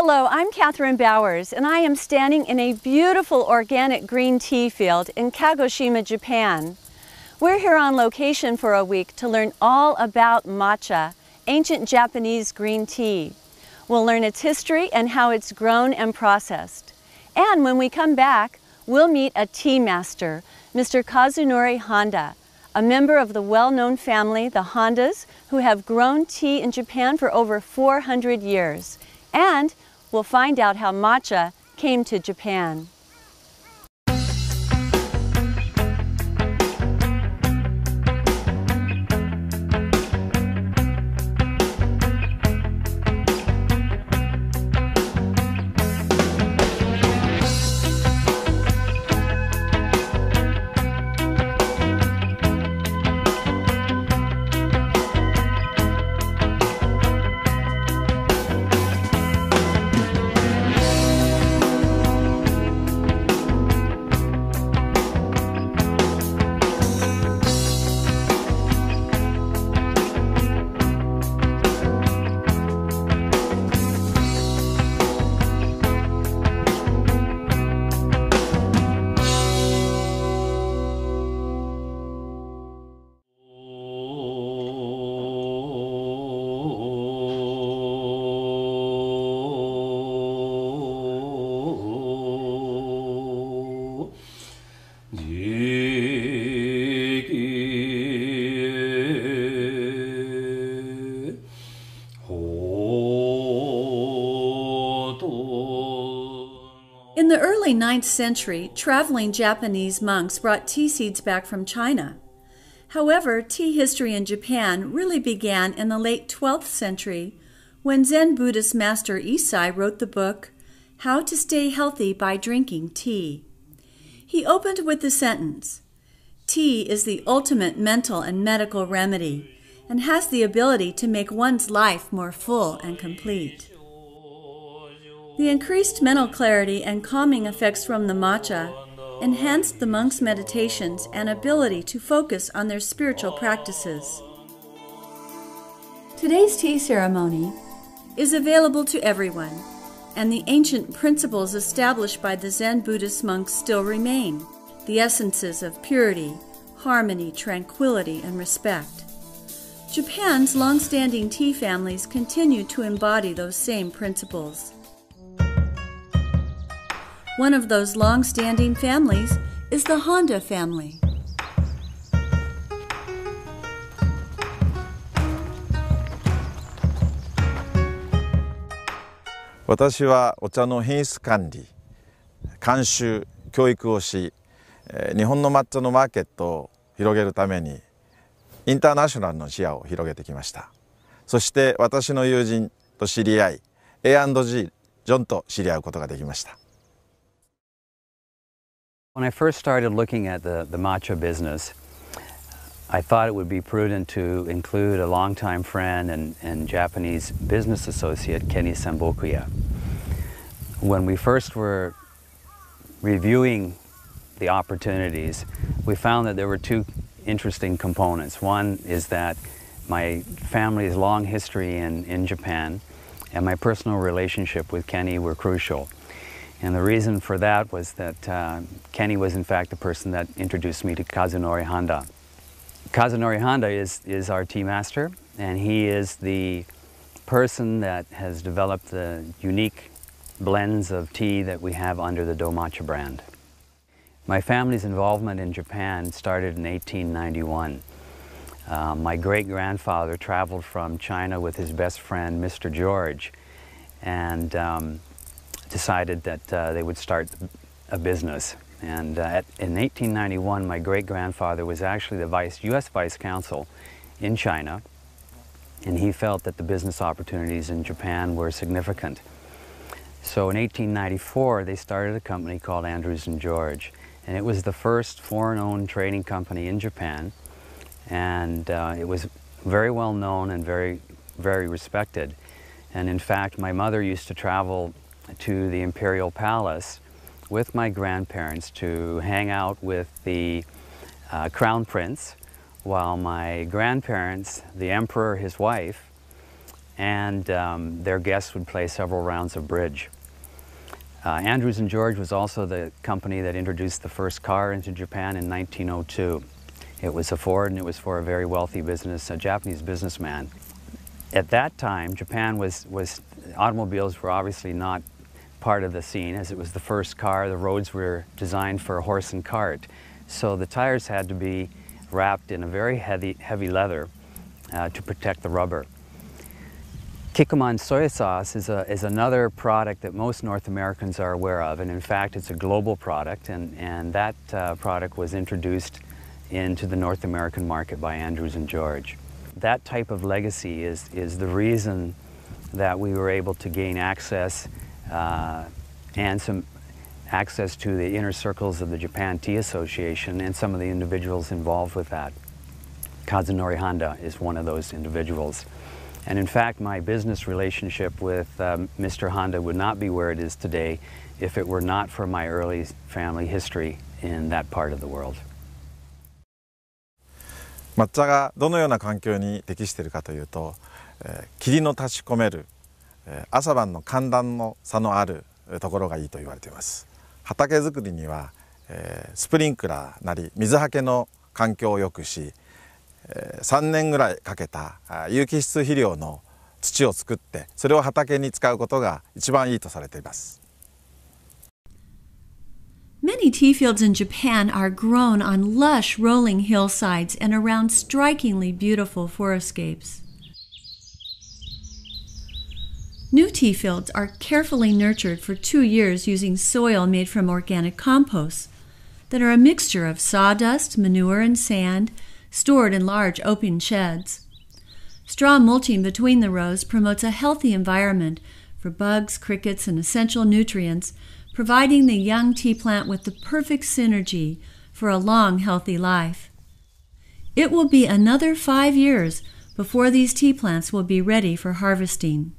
Hello, I'm Catherine Bowers, and I am standing in a beautiful organic green tea field in Kagoshima, Japan. We're here on location for a week to learn all about matcha, ancient Japanese green tea. We'll learn its history and how it's grown and processed. And when we come back, we'll meet a tea master, Mr. Kazunori Honda, a member of the well-known family, the Hondas, who have grown tea in Japan for over 400 years. And we'll find out how matcha came to Japan. In the early 9th century, traveling Japanese monks brought tea seeds back from China. However, tea history in Japan really began in the late 12th century when Zen Buddhist master Isai wrote the book, How to Stay Healthy by Drinking Tea. He opened with the sentence, "Tea is the ultimate mental and medical remedy and has the ability to make one's life more full and complete." The increased mental clarity and calming effects from the matcha enhanced the monks' meditations and ability to focus on their spiritual practices. Today's tea ceremony is available to everyone, and the ancient principles established by the Zen Buddhist monks still remain, the essences of purity, harmony, tranquility, and respect. Japan's long-standing tea families continue to embody those same principles. One of those long-standing families is the Honda family.私はお茶の品質管理、監修、教育をし、日本の抹茶のマーケットを広げるためにインターナショナルの視野を広げてきました。そして私の友人と知り合い、A&G ジョンと知り合うことができました。When I first started looking at the matcha business, I thought it would be prudent to include a longtime friend and Japanese business associate, Kenny Sambokuya. When we first were reviewing the opportunities, we found that there were two interesting components. One is that my family's long history in Japan and my personal relationship with Kenny were crucial. And the reason for that was that Kenny was in fact the person that introduced me to Kazunori Honda. Kazunori Honda is our tea master, and he is the person that has developed the unique blends of tea that we have under the Do Matcha brand. My family's involvement in Japan started in 1891. My great-grandfather traveled from China with his best friend, Mr. George, and decided that they would start a business. And in 1891, my great-grandfather was actually the U.S. Vice Consul in China, and he felt that the business opportunities in Japan were significant. So in 1894, they started a company called Andrews & George, and it was the first foreign-owned trading company in Japan, and it was very well known and very, very respected. And in fact, my mother used to travel to the Imperial Palace with my grandparents to hang out with the Crown Prince, while my grandparents, the Emperor, his wife, and their guests would play several rounds of bridge. Andrews and George was also the company that introduced the first car into Japan in 1902. It was a Ford, and it was for a very wealthy business, a Japanese businessman. At that time, Japan automobiles were obviously not part of the scene, as it was the first car. The roads were designed for a horse and cart. So the tires had to be wrapped in a very heavy leather to protect the rubber. Kikkoman soy sauce is another product that most North Americans are aware of, and in fact it's a global product, and that product was introduced into the North American market by Andrews and George. That type of legacy is the reason that we were able to gain access and some access to the inner circles of the Japan Tea Association and some of the individuals involved with that. Kazunori Handa is one of those individuals. And in fact, my business relationship with Mr. Honda would not be where it is today if it were not for my early family history in that part of the world. 抹茶がどのような環境に適しているかというと、霧の立ち込める、朝晩の寒暖の差のあるところがいいと言われています。畑作りには、スプリンクラーなり水はけの環境を良くし、3年ぐらいかけた有機質肥料の土を作ってそれを畑に使うことが一番いいとされています。Many tea fields in Japan are grown on lush rolling hillsides and around strikingly beautiful forestscapes. New tea fields are carefully nurtured for 2 years using soil made from organic composts that are a mixture of sawdust, manure, and sand, stored in large open sheds. Straw mulching between the rows promotes a healthy environment for bugs, crickets, and essential nutrients, providing the young tea plant with the perfect synergy for a long, healthy life. It will be another 5 years before these tea plants will be ready for harvesting.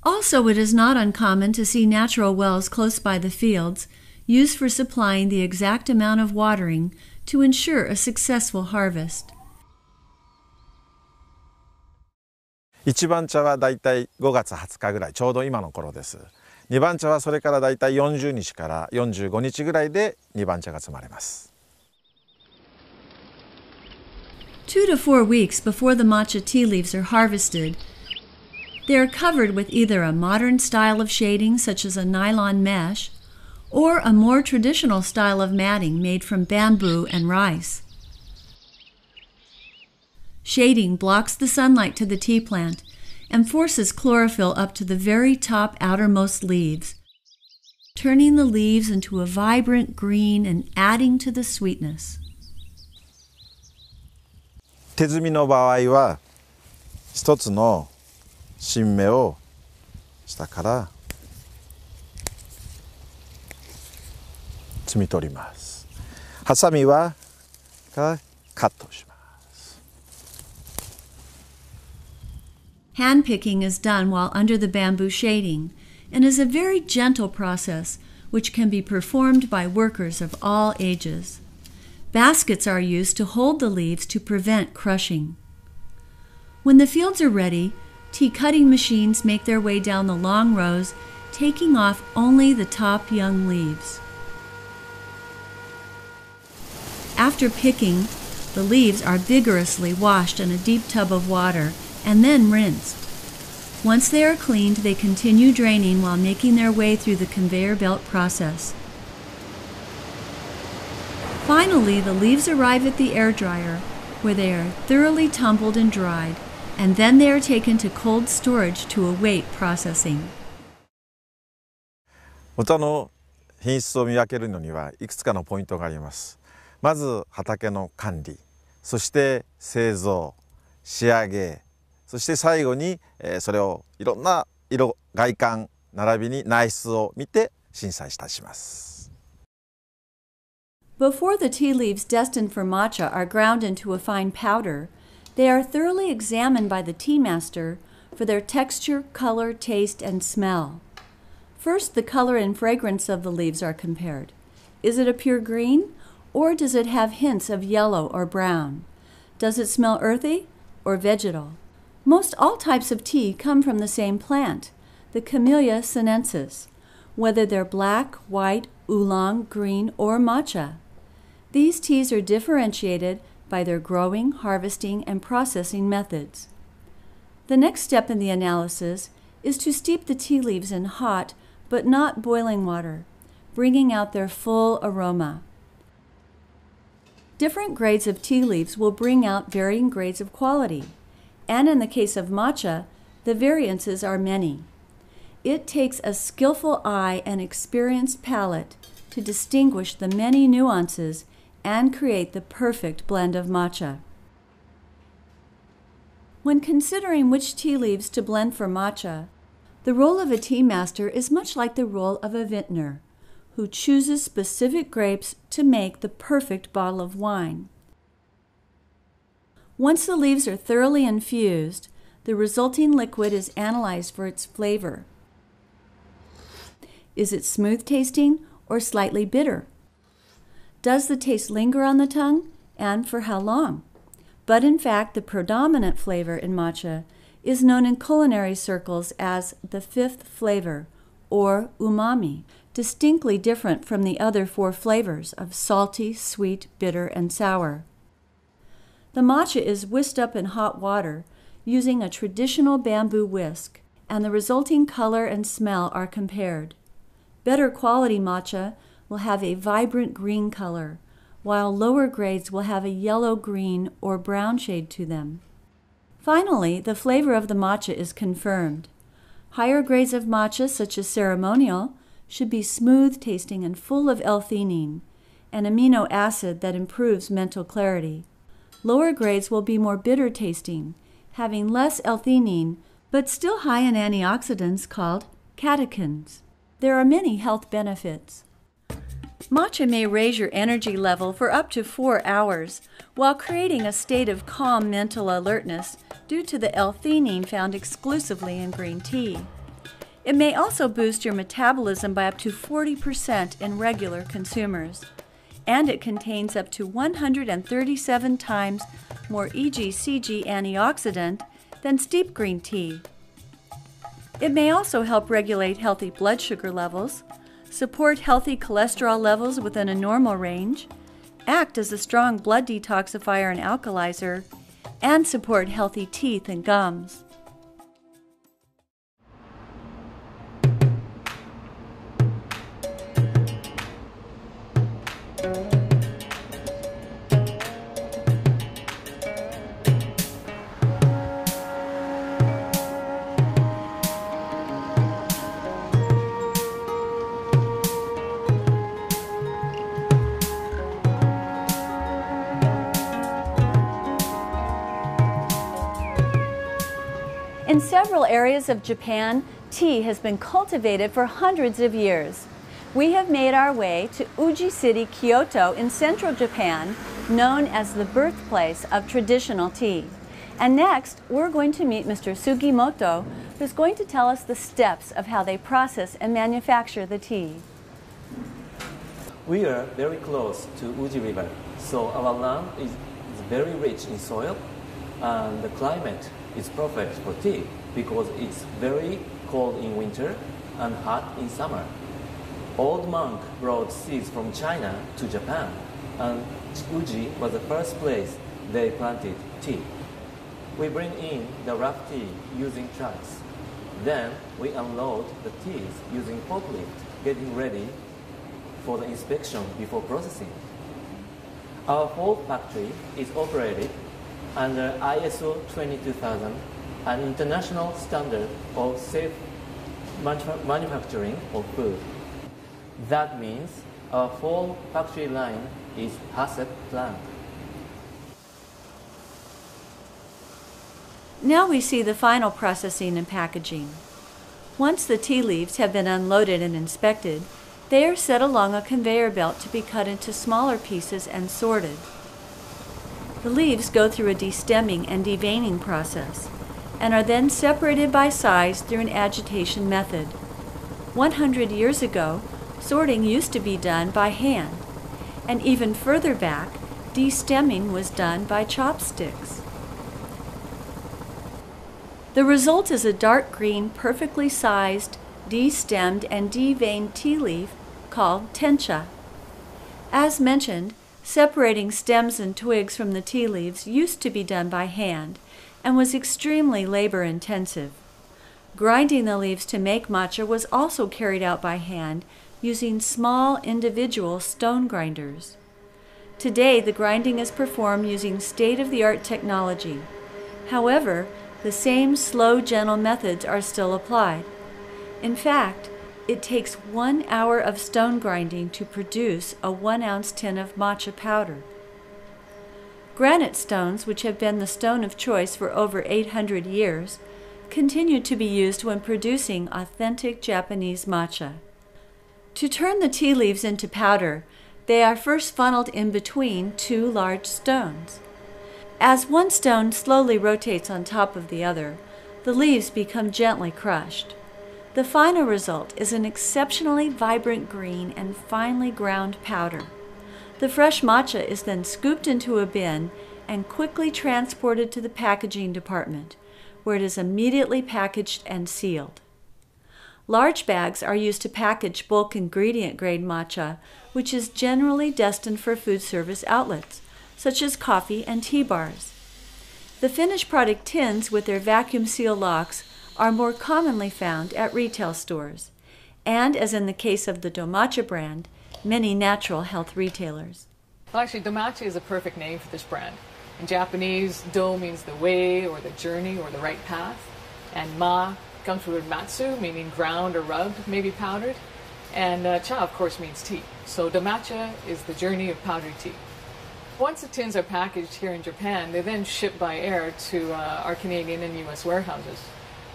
Also, it is not uncommon to see natural wells close by the fields used for supplying the exact amount of watering to ensure a successful harvest. 1番茶はだいたい5月20日ぐらい、ちょうど今の頃です。2番茶はそれからだいたい40日から45日ぐらいで2番茶が摘まれます。2 to 4 weeks before the matcha tea leaves are harvested, they are covered with either a modern style of shading such as a nylon mesh or a more traditional style of matting made from bamboo and rice. Shading blocks the sunlight to the tea plant and forces chlorophyll up to the very top outermost leaves, turning the leaves into a vibrant green and adding to the sweetness. 手摘みの場合は一つの新芽を下から摘み取ります。ハサミはカットします。Hand picking is done while under the bamboo shading and is a very gentle process which can be performed by workers of all ages. Baskets are used to hold the leaves to prevent crushing. When the fields are ready, tea cutting machines make their way down the long rows, taking off only the top young leaves. After picking, the leaves are vigorously washed in a deep tub of water and then rinsed. Once they are cleaned, they continue draining while making their way through the conveyor belt process. Finally, the leaves arrive at the air dryer, where they are thoroughly tumbled and dried, and then they are taken to cold storage to await processing. お茶の品質を見分けるのにはいくつかのポイントがあります。まず畑の管理、そして製造、仕上げ、そして最後にそれをいろんな色、外観並びに内質を見て審査いたします。Before the tea leaves destined for matcha are ground into a fine powder, they are thoroughly examined by the tea master for their texture, color, taste, and smell. First, the color and fragrance of the leaves are compared. Is it a pure green, or does it have hints of yellow or brown? Does it smell earthy or vegetal? Most all types of tea come from the same plant, the Camellia sinensis, whether they're black, white, oolong, green, or matcha. These teas are differentiated by their growing, harvesting, and processing methods. The next step in the analysis is to steep the tea leaves in hot but not boiling water, bringing out their full aroma. Different grades of tea leaves will bring out varying grades of quality, and in the case of matcha, the variances are many. It takes a skillful eye and experienced palate to distinguish the many nuances and create the perfect blend of matcha. When considering which tea leaves to blend for matcha, the role of a tea master is much like the role of a vintner, who chooses specific grapes to make the perfect bottle of wine. Once the leaves are thoroughly infused, the resulting liquid is analyzed for its flavor. Is it smooth tasting or slightly bitter? Does the taste linger on the tongue, and for how long? But in fact, the predominant flavor in matcha is known in culinary circles as the fifth flavor, or umami, distinctly different from the other four flavors of salty, sweet, bitter, and sour. The matcha is whisked up in hot water using a traditional bamboo whisk, and the resulting color and smell are compared. Better quality matcha will have a vibrant green color, while lower grades will have a yellow-green or brown shade to them. Finally, the flavor of the matcha is confirmed. Higher grades of matcha, such as ceremonial, should be smooth tasting and full of L-theanine, an amino acid that improves mental clarity. Lower grades will be more bitter tasting, having less L-theanine, but still high in antioxidants called catechins. There are many health benefits. Matcha may raise your energy level for up to 4 hours, while creating a state of calm mental alertness due to the L-theanine found exclusively in green tea. It may also boost your metabolism by up to 40% in regular consumers, and it contains up to 137 times more EGCG antioxidant than steep green tea. It may also help regulate healthy blood sugar levels, support healthy cholesterol levels within a normal range, act as a strong blood detoxifier and alkalizer, and support healthy teeth and gums. In several areas of Japan, tea has been cultivated for hundreds of years. We have made our way to Uji City, Kyoto in central Japan, known as the birthplace of traditional tea. And next, we're going to meet Mr. Sugimoto, who's going to tell us the steps of how they process and manufacture the tea. We are very close to Uji River, so our land is very rich in soil, and the climate is perfect for tea because it's very cold in winter and hot in summer. Old monk brought seeds from China to Japan, and Uji was the first place they planted tea. We bring in the rough tea using trucks. Then we unload the teas using forklift, getting ready for the inspection before processing. Our whole factory is operated under ISO 22000, an international standard of safe manufacturing of food. That means our whole factory line is HACCP plant. Now we see the final processing and packaging. Once the tea leaves have been unloaded and inspected, they are set along a conveyor belt to be cut into smaller pieces and sorted. The leaves go through a destemming and deveining process and are then separated by size through an agitation method. 100 years ago, sorting used to be done by hand, and even further back, destemming was done by chopsticks. The result is a dark green, perfectly sized, D-stemmed and D-veined tea leaf called tencha. As mentioned, separating stems and twigs from the tea leaves used to be done by hand and was extremely labor-intensive. Grinding the leaves to make matcha was also carried out by hand using small individual stone grinders. Today, the grinding is performed using state-of-the-art technology. However, the same slow, gentle methods are still applied. In fact, it takes 1 hour of stone grinding to produce a 1-ounce tin of matcha powder. Granite stones, which have been the stone of choice for over 800 years, continue to be used when producing authentic Japanese matcha. To turn the tea leaves into powder, they are first funneled in between 2 large stones. As one stone slowly rotates on top of the other, the leaves become gently crushed. The final result is an exceptionally vibrant green and finely ground powder. The fresh matcha is then scooped into a bin and quickly transported to the packaging department, where it is immediately packaged and sealed. Large bags are used to package bulk ingredient grade matcha, which is generally destined for food service outlets, such as coffee and tea bars. The finished product tins with their vacuum seal locks are more commonly found at retail stores, and, as in the case of the Domatcha brand, many natural health retailers. Well, actually, Domatcha is a perfect name for this brand. In Japanese, do means the way or the journey or the right path, and ma comes from the word matsu, meaning ground or rubbed, maybe powdered, and cha, of course, means tea. So Domatcha is the journey of powdered tea. Once the tins are packaged here in Japan, they then ship by air to our Canadian and US warehouses.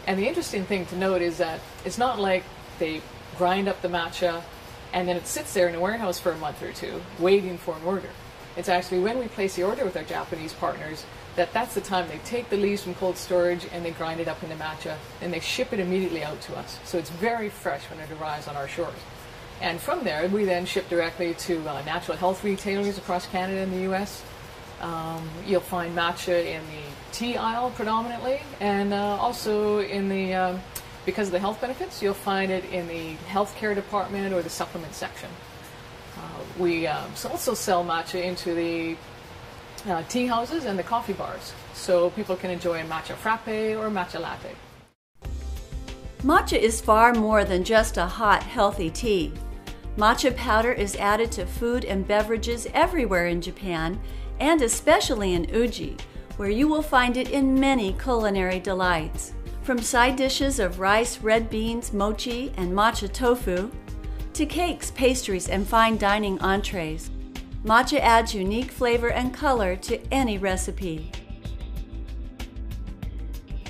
And the interesting thing to note is that it's not like they grind up the matcha and then it sits there in a warehouse for a month or two waiting for an order. It's actually when we place the order with our Japanese partners that's the time they take the leaves from cold storage and they grind it up into matcha and they ship it immediately out to us. So it's very fresh when it arrives on our shores. And from there, we then ship directly to natural health retailers across Canada and the US. You'll find matcha in the tea aisle predominantly, and also in the, because of the health benefits, you'll find it in the healthcare department or the supplement section. We also sell matcha into the tea houses and the coffee bars, so people can enjoy a matcha frappe or a matcha latte. Matcha is far more than just a hot, healthy tea. Matcha powder is added to food and beverages everywhere in Japan, and especially in Uji, where you will find it in many culinary delights. From side dishes of rice, red beans, mochi, and matcha tofu, to cakes, pastries, and fine dining entrees, matcha adds unique flavor and color to any recipe.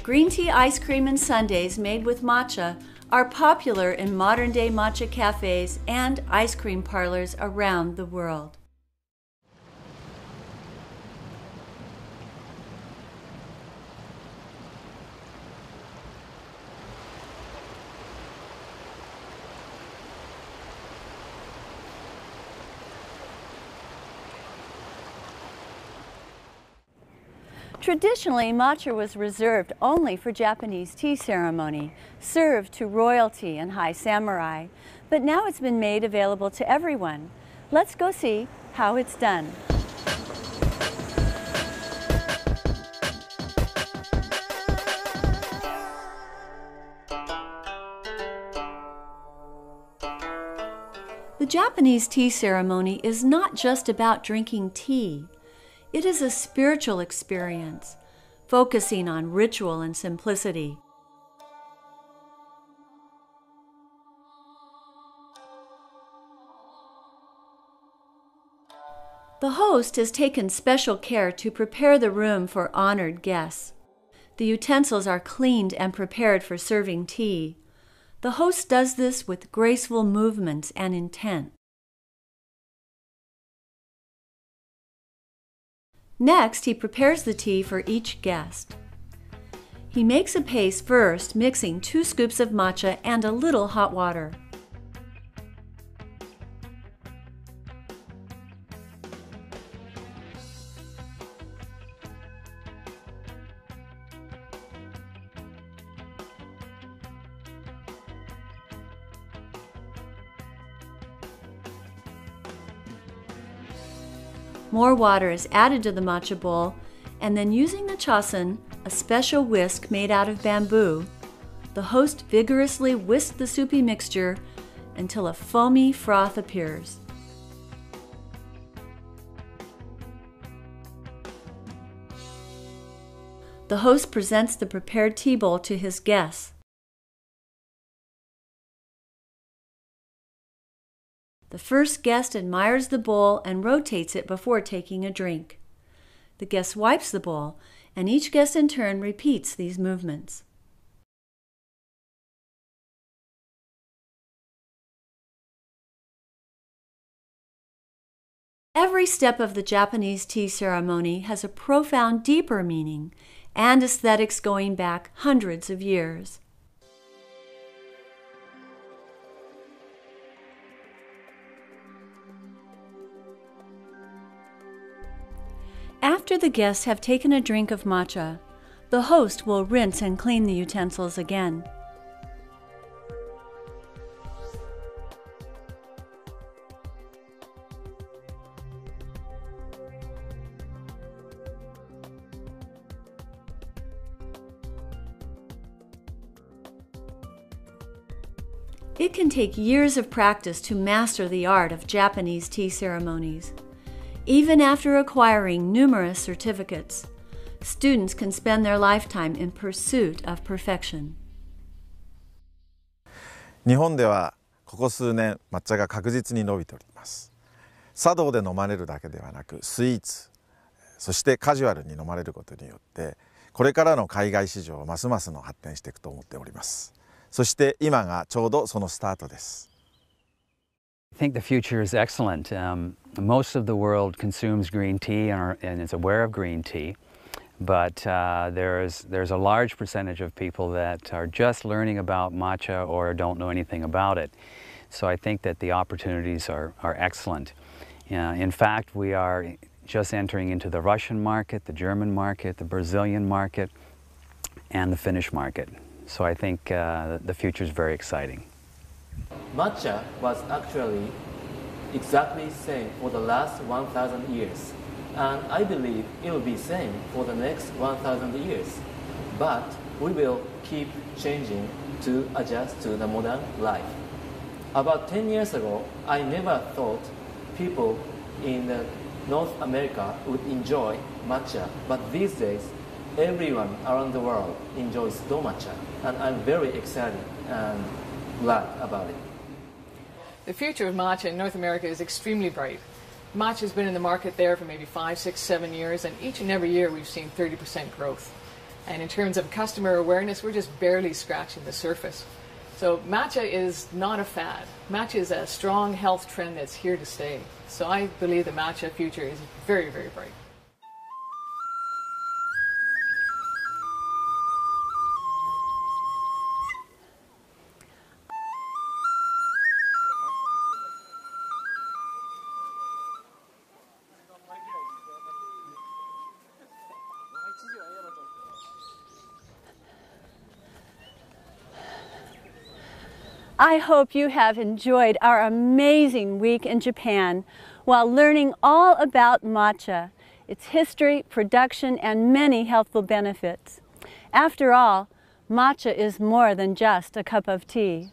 Green tea ice cream and sundaes made with matcha are popular in modern-day matcha cafes and ice cream parlors around the world. Traditionally, matcha was reserved only for Japanese tea ceremony, served to royalty and high samurai, but now it's been made available to everyone. Let's go see how it's done. The Japanese tea ceremony is not just about drinking tea. It is a spiritual experience, focusing on ritual and simplicity. The host has taken special care to prepare the room for honored guests. The utensils are cleaned and prepared for serving tea. The host does this with graceful movements and intent. Next, he prepares the tea for each guest. He makes a paste first, mixing 2 scoops of matcha and a little hot water. More water is added to the matcha bowl, and then using the chasen, a special whisk made out of bamboo, the host vigorously whisks the soupy mixture until a foamy froth appears. The host presents the prepared tea bowl to his guests. The first guest admires the bowl and rotates it before taking a drink. The guest wipes the bowl, and each guest in turn repeats these movements. Every step of the Japanese tea ceremony has a profound, deeper meaning and aesthetics going back hundreds of years. After the guests have taken a drink of matcha, the host will rinse and clean the utensils again. It can take years of practice to master the art of Japanese tea ceremonies. Even after acquiring numerous certificates, students can spend their lifetime in pursuit of perfection. 日本ではここ数年抹茶が確実に伸びております。茶道で飲まれるだけではなくスイーツ、そしてカジュアルに飲まれることによってこれからの海外市場はますますの発展していくと思っております。そして今がちょうどそのスタートです。I think the future is excellent. Most of the world consumes green tea and is aware of green tea, but there's a large percentage of people that are just learning about matcha or don't know anything about it. So I think that the opportunities are excellent. In fact, we are just entering into the Russian market, the German market, the Brazilian market, and the Finnish market. So I think the future is very exciting. Matcha was actually exactly the same for the last 1,000 years. And I believe it will be same for the next 1,000 years. But we will keep changing to adjust to the modern life. About 10 years ago, I never thought people in North America would enjoy matcha. But these days, everyone around the world enjoys matcha. And I'm very excited and glad about it. The future of matcha in North America is extremely bright. Matcha has been in the market there for maybe 5, 6, 7 years, and each and every year we've seen 30% growth. And in terms of customer awareness, we're just barely scratching the surface. So matcha is not a fad. Matcha is a strong health trend that's here to stay. So I believe the matcha future is very, very bright. I hope you have enjoyed our amazing week in Japan while learning all about matcha, its history, production, and many healthful benefits. After all, matcha is more than just a cup of tea.